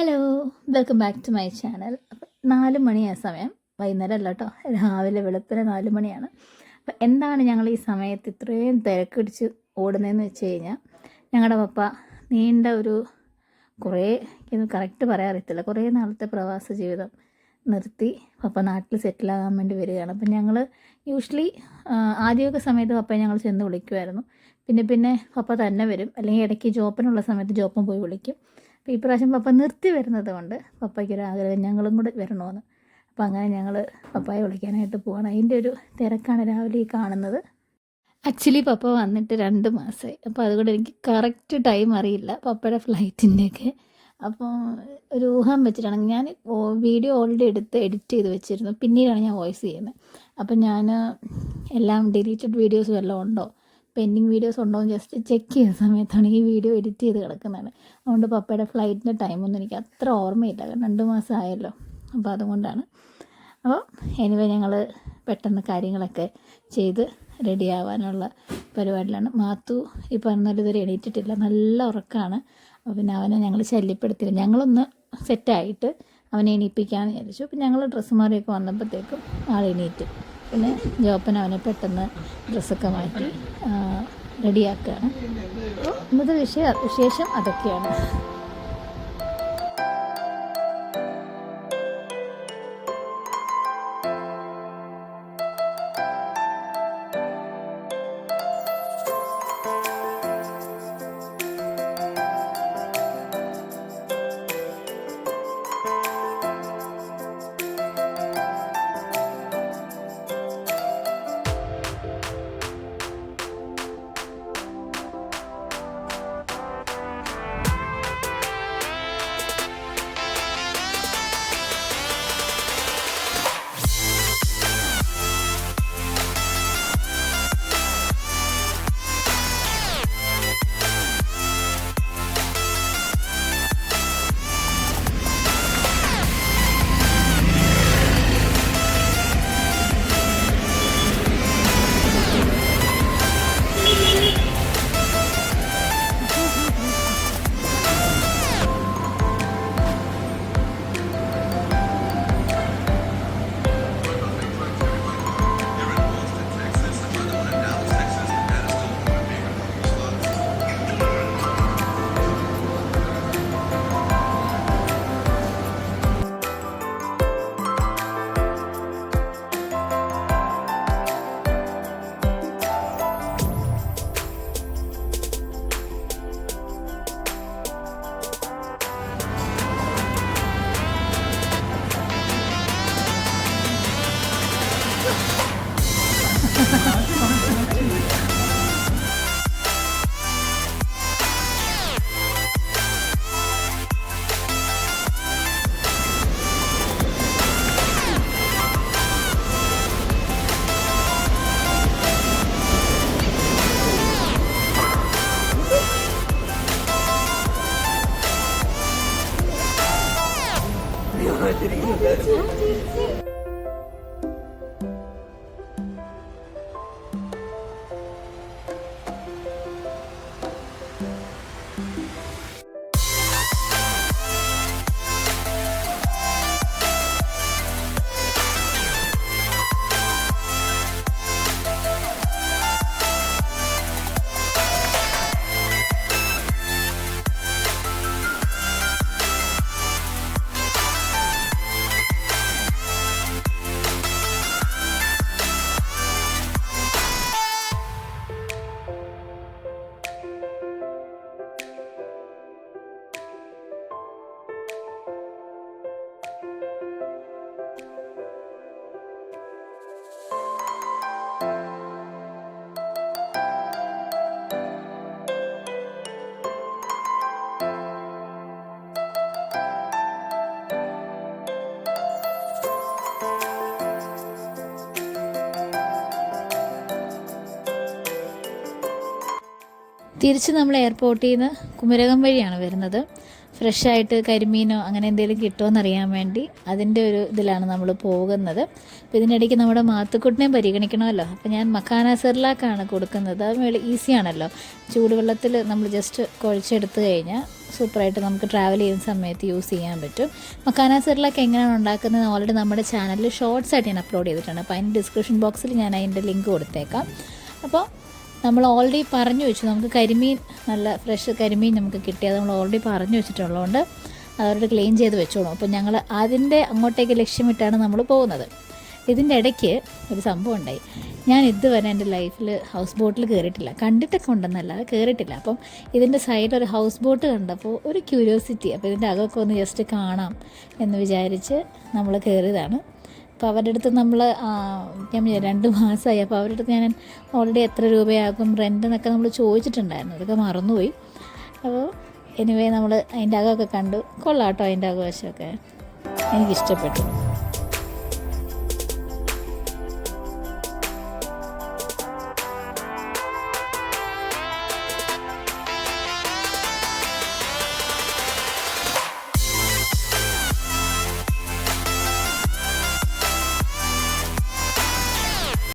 Hello, welcome back to my channel. അപ്പം 4 മണിയായ സമയം, വൈകുന്നേരം അല്ല കേട്ടോ, രാവിലെ വെളുപ്പിന് 4 മണിയാണ്. അപ്പം എന്താണ് ഞങ്ങൾ ഈ സമയത്ത് ഇത്രയും തിരക്കിടിച്ച് ഓടുന്നതെന്ന് വെച്ച് കഴിഞ്ഞാൽ, ഞങ്ങളുടെ പപ്പ നീണ്ട ഒരു കുറേ കറക്റ്റ് പറയാൻ അറിയത്തില്ല, കുറേ നാളത്തെ പ്രവാസ ജീവിതം നിർത്തി പപ്പ നാട്ടിൽ സെറ്റിലാകാൻ വേണ്ടി വരികയാണ്. അപ്പം ഞങ്ങൾ യൂഷ്വലി ആദ്യമൊക്കെ സമയത്ത് പപ്പയെ ഞങ്ങൾ ചെന്ന് വിളിക്കുമായിരുന്നു. പിന്നെ പപ്പ തന്നെ വരും, അല്ലെങ്കിൽ ഇടയ്ക്ക് ജോപ്പനുള്ള സമയത്ത് ജോപ്പൻ പോയി വിളിക്കും. അപ്പോൾ ഈ പ്രാവശ്യം പപ്പ നിർത്തി വരുന്നത് കൊണ്ട് പപ്പയ്ക്കൊരാഗ്രഹം ഞങ്ങളും കൂടെ വരണമെന്ന്. അപ്പോൾ അങ്ങനെ ഞങ്ങൾ പപ്പായെ വിളിക്കാനായിട്ട് പോവാണ്. അതിൻ്റെ ഒരു തിരക്കാണ് രാവിലെ ഈ കാണുന്നത്. ആക്ച്വലി പപ്പ വന്നിട്ട് 2 മാസമായി. അപ്പോൾ അതുകൊണ്ട് എനിക്ക് കറക്റ്റ് ടൈം അറിയില്ല പപ്പയുടെ ഫ്ലൈറ്റിൻ്റെയൊക്കെ. അപ്പോൾ ഒരു ഊഹം വെച്ചിട്ടാണ് ഞാൻ വീഡിയോ ഓൾറെഡി എടുത്ത് എഡിറ്റ് ചെയ്ത് വെച്ചിരുന്നു. പിന്നീടാണ് ഞാൻ വോയിസ് ചെയ്യുന്നത്. അപ്പം ഞാൻ എല്ലാം ഡിലീറ്റഡ് വീഡിയോസ് വല്ലതും ഉണ്ടോ, പെൻഡിങ് വീഡിയോസ് ഉണ്ടോ എന്ന് ജസ്റ്റ് ചെക്ക് ചെയ്ത സമയത്താണ് ഈ വീഡിയോ എഡിറ്റ് ചെയ്ത് കിടക്കുന്നത്. അതുകൊണ്ട് പപ്പയുടെ ഫ്ലൈറ്റിൻ്റെ ടൈമൊന്നും എനിക്ക് അത്ര ഓർമ്മയില്ല, കാരണം 2 മാസം ആയല്ലോ. അപ്പോൾ അതുകൊണ്ടാണ്. അപ്പോൾ എനിവേ ഞങ്ങൾ പെട്ടെന്ന് കാര്യങ്ങളൊക്കെ ചെയ്ത് റെഡി ആവാനുള്ള പരിപാടിയിലാണ്. മാത്തു ഈ പറഞ്ഞാലും ഇതുവരെ എണീറ്റിട്ടില്ല, നല്ല ഉറക്കമാണ്. അപ്പോൾ പിന്നെ അവനെ ഞങ്ങൾ ശല്യപ്പെടുത്തില്ല. ഞങ്ങളൊന്ന് സെറ്റായിട്ട് അവനെ എണീപ്പിക്കാമെന്ന് വിചാരിച്ചു. അപ്പോൾ ഞങ്ങൾ ഡ്രസ്സ് മാറിയൊക്കെ വന്നപ്പോഴത്തേക്കും ആൾ എണീറ്റ്. പിന്നെ ജോപ്പൻ അവനെ പെട്ടെന്ന് ഡ്രസ്സൊക്കെ മാറ്റി റെഡിയാക്കുകയാണ്. അപ്പോൾ ഇന്നത്തെ വിശേഷം അതൊക്കെയാണ്. തിരിച്ച് നമ്മൾ എയർപോർട്ടിൽ നിന്ന് കുമരകം വഴിയാണ് വരുന്നത്. ഫ്രഷായിട്ട് കരിമീനോ അങ്ങനെ എന്തെങ്കിലും കിട്ടുമോ എന്നറിയാൻ വേണ്ടി അതിൻ്റെ ഒരു ഇതിലാണ് നമ്മൾ പോകുന്നത്. അപ്പോൾ ഇതിനിടയ്ക്ക് നമ്മുടെ മാത്തുക്കുട്ടിനെയും പരിഗണിക്കണമല്ലോ. അപ്പോൾ ഞാൻ മഖാന സെർലാക്കാണ് കൊടുക്കുന്നത്. അത് ഈസിയാണല്ലോ, ചൂടുവെള്ളത്തിൽ നമ്മൾ ജസ്റ്റ് കുഴച്ചെടുത്ത് കഴിഞ്ഞാൽ സൂപ്പറായിട്ട് നമുക്ക് ട്രാവൽ ചെയ്യുന്ന സമയത്ത് യൂസ് ചെയ്യാൻ പറ്റും. മഖാന സെർലാക്ക് എങ്ങനെയാണ് ഉണ്ടാക്കുന്നത് ഓൾറെഡി നമ്മുടെ ചാനലിൽ ഷോർട്സ് ആയിട്ട് ഞാൻ അപ്ലോഡ് ചെയ്തിട്ടുണ്ട്. അപ്പോൾ അതിൻ്റെ ഡിസ്ക്രിപ്ഷൻ ബോക്സിൽ ഞാൻ അതിൻ്റെ ലിങ്ക് കൊടുത്തേക്കാം. അപ്പോൾ നമ്മൾ ഓൾറെഡി പറഞ്ഞു വെച്ചു, നമുക്ക് കരിമീൻ നല്ല ഫ്രഷ് കരിമീൻ നമുക്ക് കിട്ടിയത് നമ്മൾ ഓൾറെഡി പറഞ്ഞു വെച്ചിട്ടുള്ളതുകൊണ്ട് അതവരോട് ക്ലീൻ ചെയ്ത് വെച്ചോളൂ. അപ്പോൾ ഞങ്ങൾ അതിൻ്റെ അങ്ങോട്ടേക്ക് ലക്ഷ്യമിട്ടാണ് നമ്മൾ പോകുന്നത്. ഇതിൻ്റെ ഇടയ്ക്ക് ഒരു സംഭവം ഉണ്ടായി. ഞാൻ ഇതുവരെ എൻ്റെ ലൈഫിൽ ഹൗസ് ബോട്ടിൽ കയറിയിട്ടില്ല, കണ്ടിട്ടൊക്കെ ഉണ്ടെന്നല്ലാതെ കയറിയിട്ടില്ല. അപ്പം ഇതിൻ്റെ സൈഡിൽ ഒരു ഹൗസ് ബോട്ട് കണ്ടപ്പോൾ ഒരു ക്യൂരിയോസിറ്റി, അപ്പോൾ ഇതിൻ്റെ അകമൊക്കെ ഒന്ന് ജസ്റ്റ് കാണാം എന്ന് വിചാരിച്ച് നമ്മൾ കയറിയതാണ്. അപ്പോൾ അവരുടെ അടുത്ത് നമ്മൾ ഞാൻ 2 മാസമായി. അപ്പോൾ അവരുടെ അടുത്ത് ഞാൻ ഓൾറെഡി എത്ര രൂപയാകും റെൻ്റ് എന്നൊക്കെ നമ്മൾ ചോദിച്ചിട്ടുണ്ടായിരുന്നു, അതൊക്കെ മറന്നുപോയി. അപ്പോൾ എനിവേ നമ്മൾ അതിൻ്റെ അകമൊക്കെ കണ്ടു. കൊള്ളാട്ടോ, അതിൻ്റെ അകവശമൊക്കെ എനിക്കിഷ്ടപ്പെട്ടു.